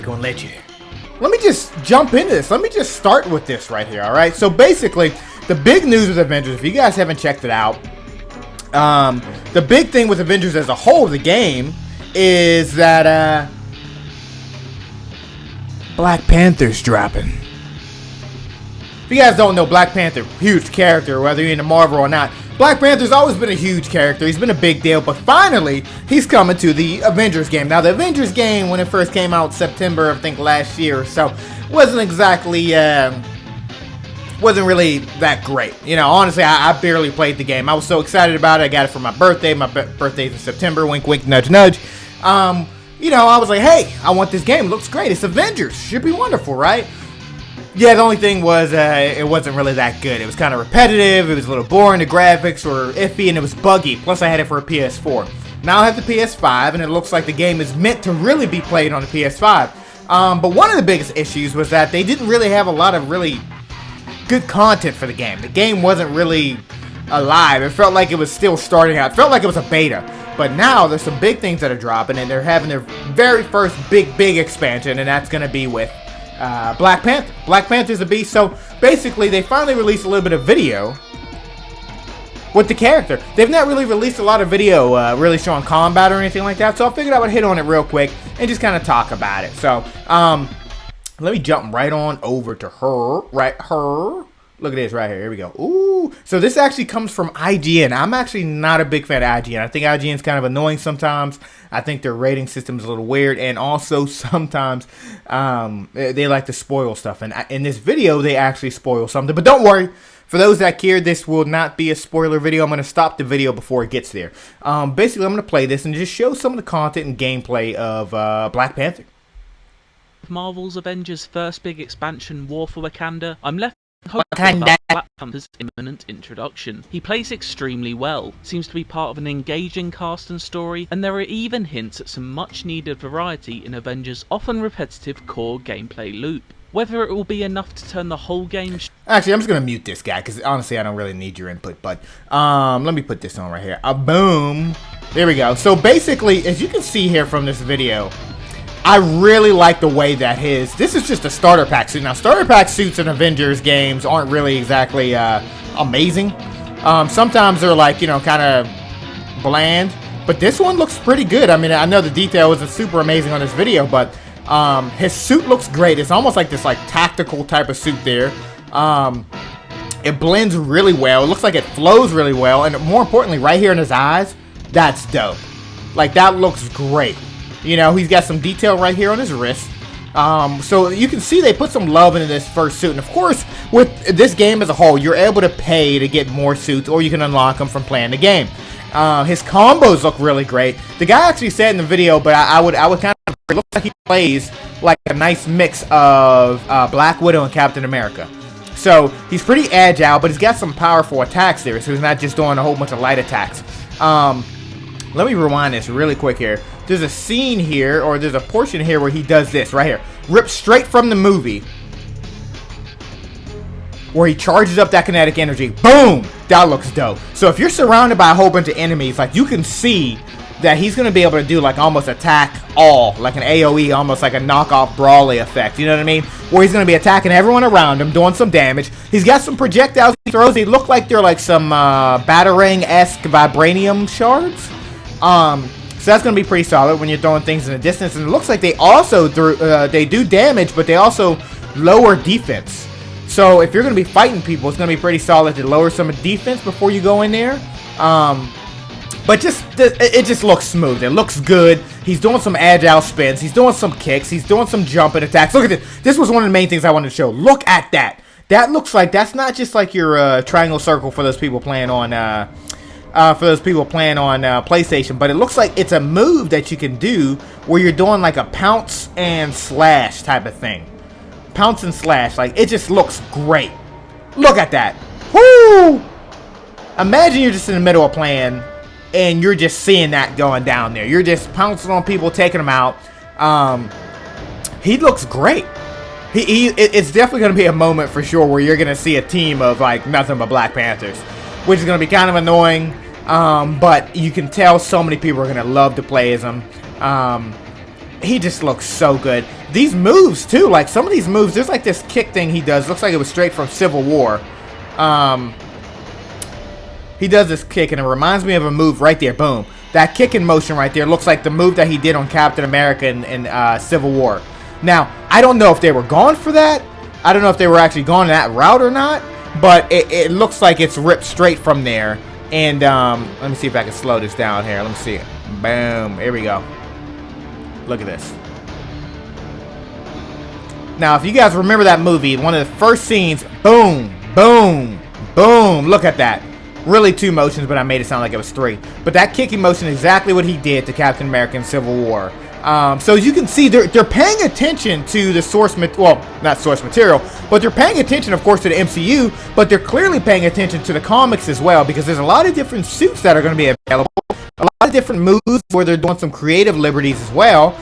gonna let you. Let me just jump into this. Let me just start with this right here, alright? So basically, the big news with Avengers, if you guys haven't checked it out, the big thing with Avengers as a whole, the game, is that, Black Panther's dropping. If you guys don't know, Black Panther, huge character, whether you're into Marvel or not. Black Panther's always been a huge character. He's been a big deal, but finally, he's coming to the Avengers game. Now, the Avengers game, when it first came out September, I think, last year or so, wasn't exactly, wasn't really that great. You know, honestly, I barely played the game. I was so excited about it. I got it for my birthday. My birthday's in September. Wink, wink, nudge, nudge. You know, I was like, hey, I want this game. It looks great. It's Avengers. Should be wonderful, right? Yeah, the only thing was it wasn't really that good. It was kind of repetitive, it was a little boring, the graphics were iffy, and it was buggy. Plus, I had it for a PS4. Now I have the PS5, and it looks like the game is meant to really be played on the PS5. But one of the biggest issues was that they didn't really have a lot of really good content for the game. The game wasn't really alive. It felt like it was still starting out. It felt like it was a beta. But now, there's some big things that are dropping, and they're having their very first big expansion, and that's going to be with Black Panther. Black Panther's a beast. So basically, they finally released a little bit of video with the character. They've not really released a lot of video really showing combat or anything like that. So I figured I would hit on it real quick and just kind of talk about it. So let me jump right on over to her. Look at this right here. Here we go. Ooh. So this actually comes from IGN. I'm actually not a big fan of IGN. I think IGN's kind of annoying sometimes. I think their rating system is a little weird. And also sometimes they like to spoil stuff. And in this video, they actually spoil something. But don't worry. For those that care, this will not be a spoiler video. I'm going to stop the video before it gets there. Basically, I'm going to play this and just show some of the content and gameplay of Black Panther. Marvel's Avengers' first big expansion, War for Wakanda, I'm left hopeful about Black Panther's imminent introduction. He plays extremely well, seems to be part of an engaging cast and story, and there are even hints at some much needed variety in Avengers' often repetitive core gameplay loop. Whether it will be enough to turn the whole game... Actually, I'm just going to mute this guy, because honestly, I don't really need your input, but let me put this on right here. Boom. There we go. So basically, as you can see here from this video, I really like the way that this is just a starter pack suit. Now, starter pack suits in Avengers games aren't really exactly amazing. Sometimes they're like, you know, kind of bland. But this one looks pretty good. I mean, I know the detail isn't super amazing on this video, but his suit looks great. It's almost like this like tactical type of suit there. It blends really well. It looks like it flows really well. And more importantly, right here in his eyes, that's dope. Like, that looks great. You know, he's got some detail right here on his wrist. So you can see they put some love into this first suit. And of course, with this game as a whole, you're able to pay to get more suits, or you can unlock them from playing the game. His combos look really great. The guy actually said in the video, but I would kind of, it looks like he plays like a nice mix of Black Widow and Captain America. So he's pretty agile, but he's got some powerful attacks there, so he's not just doing a whole bunch of light attacks. Let me rewind this really quick here. There's a scene here, or there's a portion here where he does this right here. Ripped straight from the movie. Where he charges up that kinetic energy. Boom! That looks dope. So if you're surrounded by a whole bunch of enemies, like, you can see that he's going to be able to do like almost attack all. Like an AoE, almost like a knockoff Brawly effect. You know what I mean? Where he's going to be attacking everyone around him, doing some damage. He's got some projectiles he throws. They look like they're like some Batarang-esque vibranium shards. So that's going to be pretty solid when you're throwing things in the distance. And it looks like they also they do damage, but they also lower defense. So if you're going to be fighting people, it's going to be pretty solid to lower some defense before you go in there. But it just looks smooth. It looks good. He's doing some agile spins. He's doing some kicks. He's doing some jumping attacks. Look at this. This was one of the main things I wanted to show. Look at that. That looks like, that's not just like your triangle circle for those people playing on PlayStation, but it looks like it's a move that you can do where you're doing like a pounce and slash type of thing. Pounce and slash, like, it just looks great. Look at that. Woo! Imagine you're just in the middle of playing and you're just seeing that going down there. You're just pouncing on people, taking them out. He looks great. It's definitely going to be a moment for sure where you're going to see a team of like nothing but Black Panthers, which is going to be kind of annoying. But you can tell so many people are going to love to play as him. he just looks so good. These moves too, like some of these moves, there's like this kick thing he does, looks like it was straight from Civil War. He does this kick and it reminds me of a move right there. Boom. That kicking motion right there looks like the move that he did on Captain America in Civil War. Now, I don't know if they were going for that. I don't know if they were actually going that route or not, but it looks like it's ripped straight from there. And let me see if I can slow this down here. Let me see. Boom. Here we go. Look at this. Now, if you guys remember that movie, one of the first scenes, boom, boom, boom. Look at that. Really 2 motions, but I made it sound like it was 3. But that kicking motion is exactly what he did to Captain America in Civil War. So as you can see, they're paying attention to the source material. Well, not source material, but they're paying attention, of course, to the MCU. But they're clearly paying attention to the comics as well, because there's a lot of different suits that are going to be available. A lot of different moves where they're doing some creative liberties as well.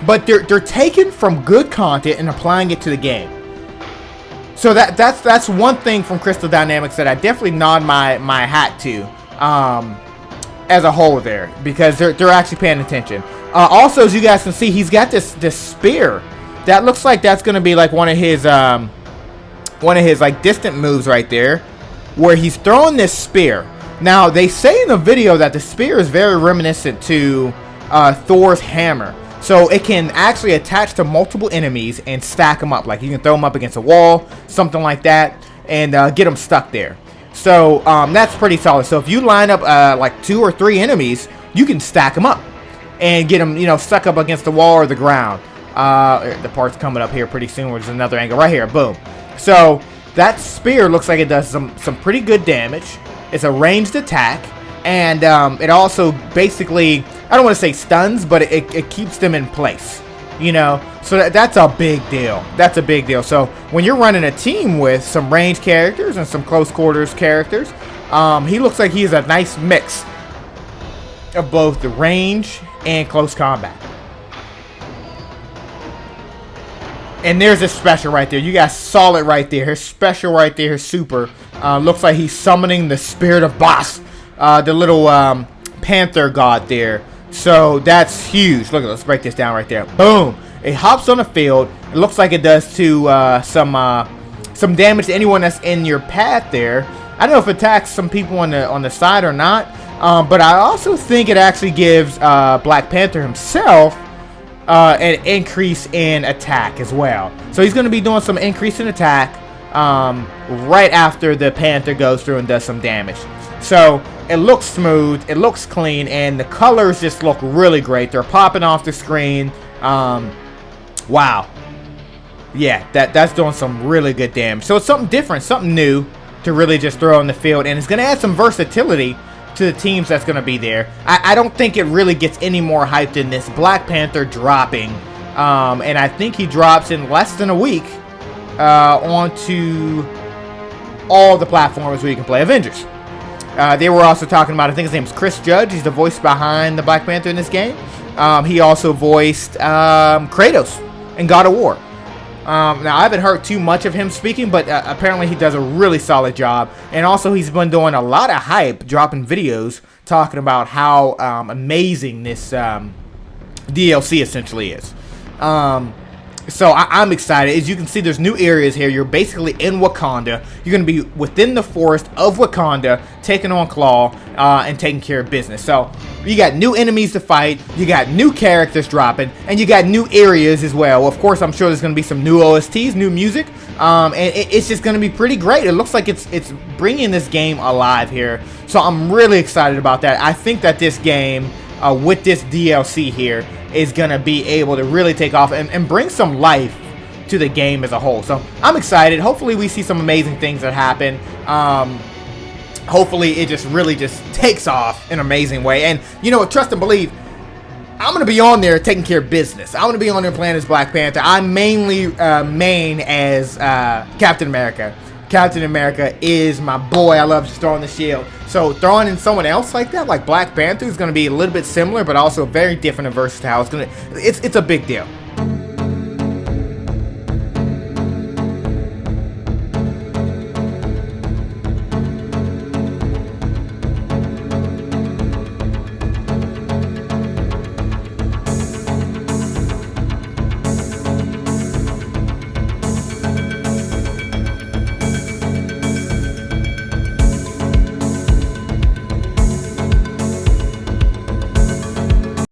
But they're taking from good content and applying it to the game. So that's one thing from Crystal Dynamics that I definitely nod my hat to as a whole there, because they're actually paying attention. Also, as you guys can see, he's got this spear that looks like that's gonna be like one of his like distant moves right there, where he's throwing this spear. Now they say in the video that the spear is very reminiscent to Thor's hammer. So it can actually attach to multiple enemies and stack them up. Like you can throw them up against a wall, something like that, and get them stuck there. So that's pretty solid. So if you line up like 2 or 3 enemies, you can stack them up and get them, you know, stuck up against the wall or the ground. The part's coming up here pretty soon. There's another angle right here. Boom. So that spear looks like it does some pretty good damage. It's a ranged attack. And it also basically, I don't want to say stuns, but it keeps them in place, you know. So that's a big deal. That's a big deal. So when you're running a team with some ranged characters and some close quarters characters, he looks like he's a nice mix of both the range and close combat. And there's a special right there. You guys saw it right there. His special right there, his super. Looks like he's summoning the spirit of Boss. The little panther god there. So that's huge. Look, let's break this down right there. Boom. It hops on the field. It looks like it does to some damage to anyone that's in your path there. I don't know if it attacks some people on the side or not. But I also think it actually gives Black Panther himself an increase in attack as well. So he's going to be doing some increase in attack right after the Panther goes through and does some damage. So it looks smooth, it looks clean, and the colors just look really great. They're popping off the screen. Wow. Yeah, that's doing some really good damage. So it's something different, something new to really just throw on the field, and it's going to add some versatility to the teams that's going to be there. I don't think it really gets any more hyped than this Black Panther dropping. And I think he drops in less than a week onto all the platforms where you can play Avengers. They were also talking about, I think his name is Chris Judge. He's the voice behind the Black Panther in this game. He also voiced Kratos in God of War. Now, I haven't heard too much of him speaking, but apparently he does a really solid job. And also, he's been doing a lot of hype, dropping videos, talking about how amazing this DLC essentially is. So I'm excited. As you can see, there's new areas here. You're basically in Wakanda. You're going to be within the forest of Wakanda, taking on Claw and taking care of business. So you got new enemies to fight. You got new characters dropping. And you got new areas as well. Of course, I'm sure there's going to be some new OSTs, new music. And it's just going to be pretty great. It looks like it's bringing this game alive here. So I'm really excited about that. I think that this game, with this DLC here, is going to be able to really take off and bring some life to the game as a whole. So I'm excited. Hopefully we see some amazing things that happen. Hopefully it just really just takes off in an amazing way. And you know what, trust and believe, I'm going to be on there taking care of business. I'm going to be on there playing as Black Panther. I'm mainly main as Captain America. Captain America is my boy. I love just throwing the shield. So throwing in someone else like that, like Black Panther, is going to be a little bit similar, but also very different and versatile. It's a big deal.